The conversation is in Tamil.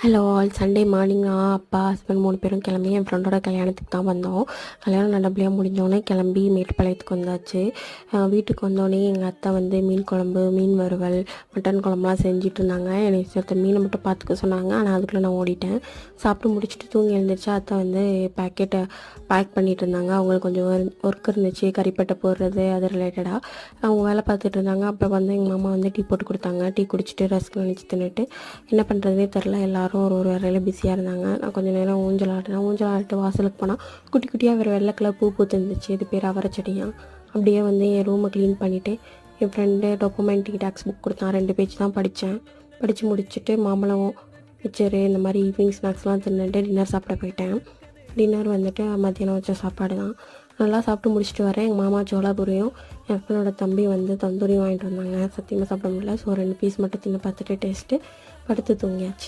Hello all. சண்டே மார்னிங் நான் அப்பா ஹஸ்பண்ட் 3 பேரும் கிளம்பி என் ஃப்ரெண்டோட கல்யாணத்துக்கு தான் வந்தோம். கல்யாணம் நல்லபடியாக முடிஞ்சோடனே கிளம்பி மேட்டுப்பாளையத்துக்கு வந்தாச்சு. வீட்டுக்கு வந்தோடனே எங்கள் அத்தை வந்து மீன் குழம்பு, மீன் வறுவல், மட்டன் குழம்புலாம் செஞ்சுட்டு இருந்தாங்க. என்னை சிறுத்த மீனை மட்டும் பார்த்துக்க சொன்னாங்க. ஆனால் அதுக்குள்ளே நான் ஓடிட்டேன். சாப்பிட்டு முடிச்சுட்டு தூங்கி எழுந்திரிச்சு அத்தை வந்து பேக்கெட்டை பேக் பண்ணிகிட்டு இருந்தாங்க. அவங்களுக்கு கொஞ்சம் ஒர்க் இருந்துச்சு, கறிப்பட்டை போடுறது அது ரிலேட்டடாக அவங்க வேலை பார்த்துட்டு இருந்தாங்க. அப்போ வந்து எங்கள் மாமா வந்து டீ போட்டு கொடுத்தாங்க. டீ குடிச்சிட்டு ரஸ்க் நினச்சி தின்னுட்டு என்ன பண்ணுறதுனே தெரில. எல்லோரும் ஒரு வேலையில் பிஸியாக இருந்தாங்க. நான் கொஞ்சம் நேரம் ஊஞ்சல் ஆடிட்டு வாசலுக்கு போனால் குட்டி குட்டியாக வேறு வெள்ளை கலர் பூ பூத்துருந்துச்சு. இது பேர் அவரைச்செடியாக. அப்படியே வந்து என் ரூமை க்ளீன் பண்ணிவிட்டு என் ஃப்ரெண்டு டொக்குமெண்ட் டேக்ஸ் புக் கொடுத்தான். 2 பேஜ் தான் படித்தேன். படித்து முடிச்சுட்டு மாம்பழம், மிச்சரு இந்த மாதிரி ஈவினிங் ஸ்நாக்ஸ்லாம் தின்னுட்டு டின்னர் சாப்பிட போயிட்டேன். டின்னர் வந்துட்டு மத்தியானம் வச்ச சாப்பாடு தான். நல்லா சாப்பிட்டு முடிச்சுட்டு வரேன். எங்கள் மாமா சோளாபுரியும் என் ஹஸ்பண்டோட தம்பி வந்து தந்தூரியும் வாங்கிட்டு வந்தாங்க. சத்தியமாக சாப்பிட முடியல. ஸோ 2 பீஸ் மட்டும் தின்னு பார்த்துட்டு டேஸ்ட்டு படுத்து தூங்கியாச்சு.